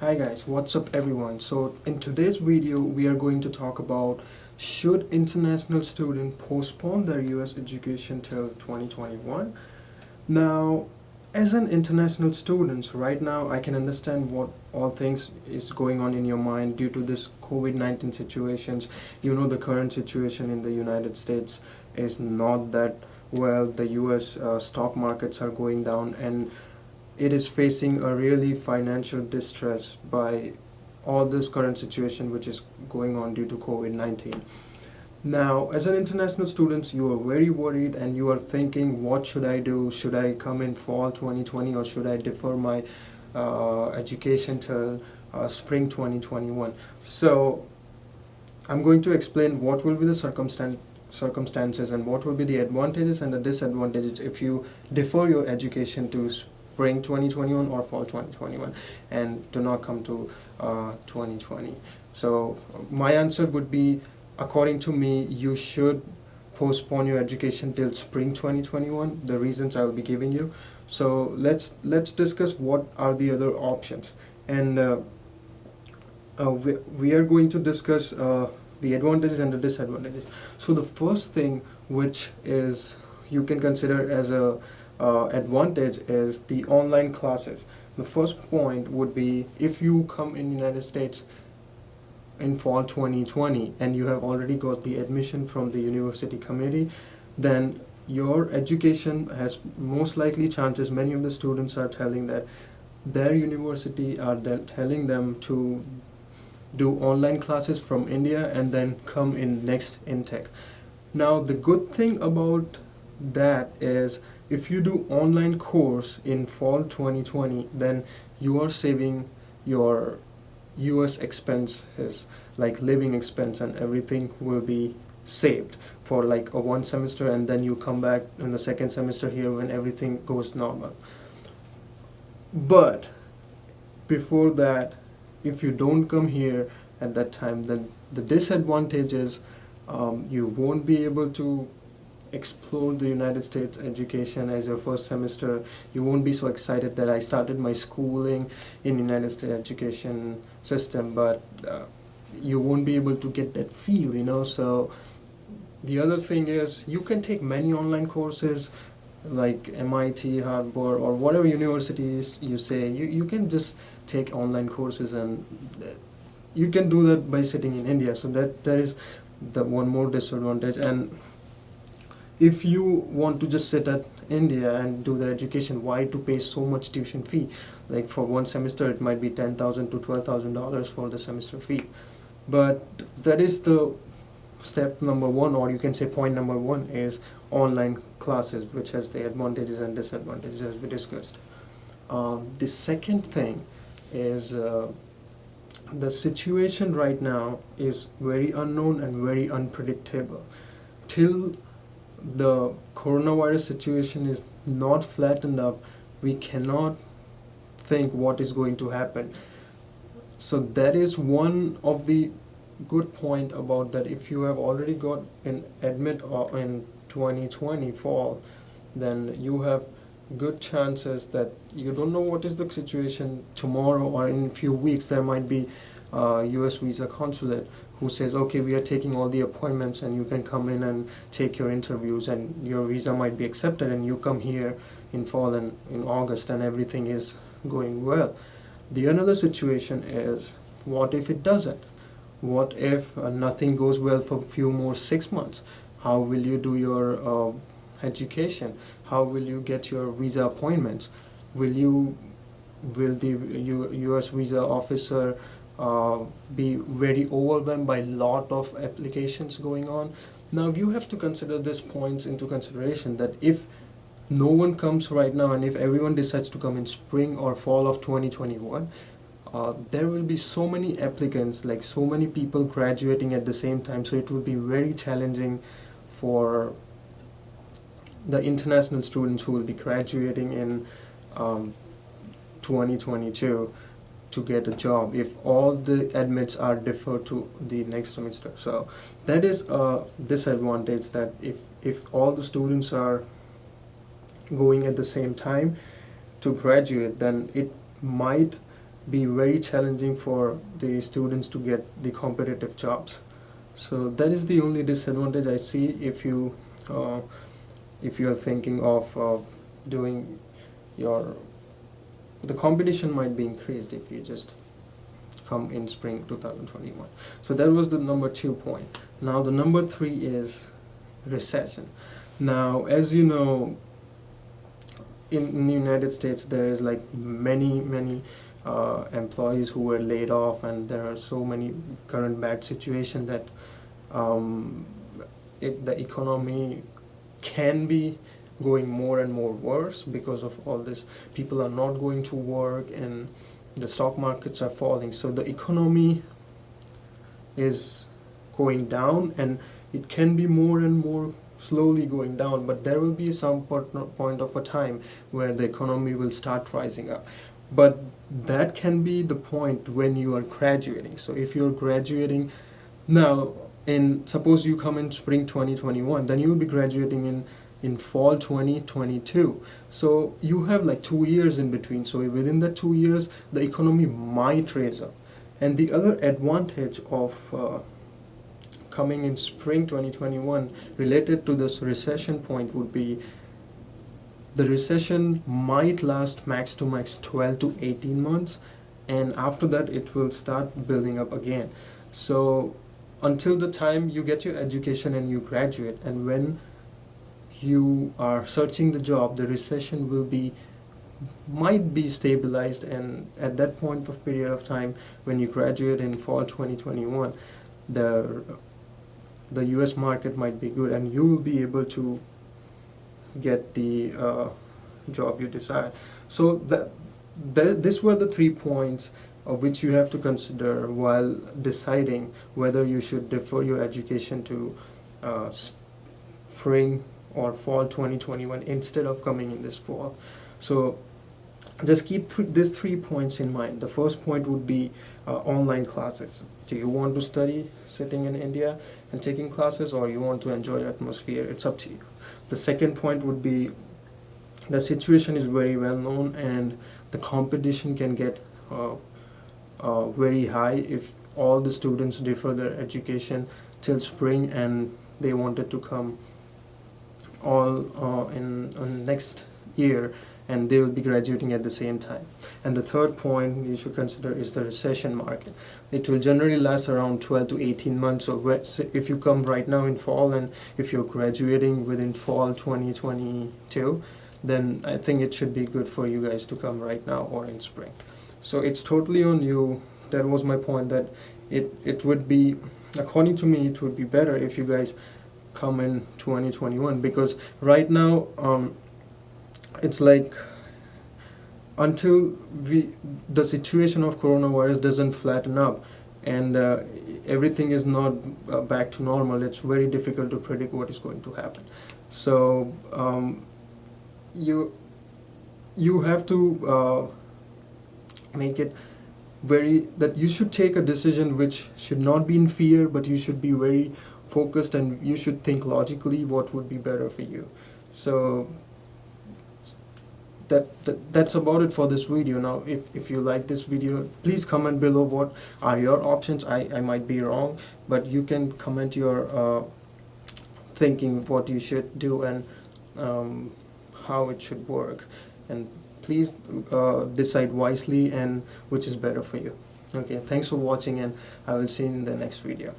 Hi guys, what's up everyone? So in today's video we are going to talk about should international students postpone their US education till 2021? Now, as an international student right now I can understand what all things is going on in your mind due to this COVID-19 situations. You know the current situation in the United States is not that well. The US stock markets are going down and it is facing a really financial distress by all this current situation which is going on due to COVID-19. Now, as an international student, you are very worried and you are thinking, what should I do? Should I come in fall 2020 or should I defer my education till spring 2021? So, I'm going to explain what will be the circumstances and what will be the advantages and the disadvantages if you defer your education to spring 2021 or fall 2021 and do not come to 2020. So my answer would be, according to me, you should postpone your education till spring 2021. The reasons I will be giving you. So let's discuss what are the other options, and we are going to discuss the advantages and the disadvantages. So the first thing which is you can consider as a advantage is the online classes. The first point would be, if you come in United States in fall 2020 and you have already got the admission from the university committee, then your education has most likely chances. Many of the students are telling that their university are telling them to do online classes from India and then come in next intake. Now the good thing about that is, if you do online course in fall 2020, then you are saving your US expenses, like living expense and everything will be saved for like a one semester, and then you come back in the second semester here when everything goes normal. But before that, if you don't come here at that time, then the disadvantage is you won't be able to explore the United States education as your first semester. You won't be so excited that I started my schooling in United States education system, but you won't be able to get that feel. So the other thing is, you can take many online courses like MIT, Harvard, or whatever universities you say. You can just take online courses, and you can do that by sitting in India. So that is the one more disadvantage. And if you want to just sit at India and do the education, why to pay so much tuition fee? Like for one semester, it might be $10,000 to $12,000 for the semester fee. But that is the step number one, or you can say point number one is online classes, which has the advantages and disadvantages as we discussed. The second thing is the situation right now is very unknown and very unpredictable. Till the coronavirus situation is not flattened up, we cannot think what is going to happen. So that is one of the good point about that. If you have already got an admit in 2020 fall, then you have good chances that you don't know what is the situation tomorrow or in a few weeks. There might be US visa consulate who says, okay, we are taking all the appointments and you can come in and take your interviews, and your visa might be accepted, and you come here in fall and in August and everything is going well. The another situation is, what if it doesn't? What if nothing goes well for a few more 6 months? How will you do your education? How will you get your visa appointments? Will the US visa officer be very overwhelmed by lot of applications going on? Now you have to consider these points into consideration, that if no one comes right now and if everyone decides to come in spring or fall of 2021, there will be so many applicants, like so many people graduating at the same time, so it will be very challenging for the international students who will be graduating in 2022 to get a job if all the admits are deferred to the next semester. So that is a disadvantage, that if all the students are going at the same time to graduate, then it might be very challenging for the students to get the competitive jobs. So that is the only disadvantage I see if you are thinking of doing your, the competition might be increased if you just come in spring 2021. So that was the number 2 point. Now the number 3 is recession. Now, as you know, in the United States there is like many employees who were laid off, and there are so many current bad situation that the economy can be going more and more worse because of all this. People are not going to work and the stock markets are falling, so the economy is going down, and it can be more and more slowly going down, but there will be some point of a time where the economy will start rising up. But that can be the point when you are graduating. So if you're graduating now, suppose you come in spring 2021, then you will be graduating in fall 2022. So you have like 2 years in between. So within the 2 years, the economy might raise up. And the other advantage of coming in spring 2021 related to this recession point would be the recession might last max to max 12 to 18 months, and after that it will start building up again. So until the time you get your education and you graduate, and when you are searching the job, the recession might be stabilized, and at that point of period of time when you graduate in fall 2021, the US market might be good and you will be able to get the job you desire. So these were the 3 points of which you have to consider while deciding whether you should defer your education to spring or fall 2021 instead of coming in this fall. So just keep these 3 points in mind. The first point would be online classes. Do you want to study sitting in India and taking classes, or you want to enjoy the atmosphere? It's up to you. The second point would be the situation is very well known, and the competition can get very high if all the students defer their education till spring and they wanted to come all in next year, and they will be graduating at the same time. And the third point you should consider is the recession market. It will generally last around 12 to 18 months. So if you come right now in fall, and if you're graduating within fall 2022, then I think it should be good for you guys to come right now or in spring. So it's totally on you. That was my point, that it would be, according to me, it would be better if you guys come in 2021, because right now it's like until the situation of coronavirus doesn't flatten up and everything is not back to normal, it's very difficult to predict what is going to happen. So you have to make it that you should take a decision which should not be in fear, but you should be very focused and you should think logically what would be better for you. So that's about it for this video. Now if you like this video, please comment below what are your options. I might be wrong, but you can comment your thinking what you should do and how it should work, and please decide wisely and which is better for you. Okay, thanks for watching, and I will see you in the next video.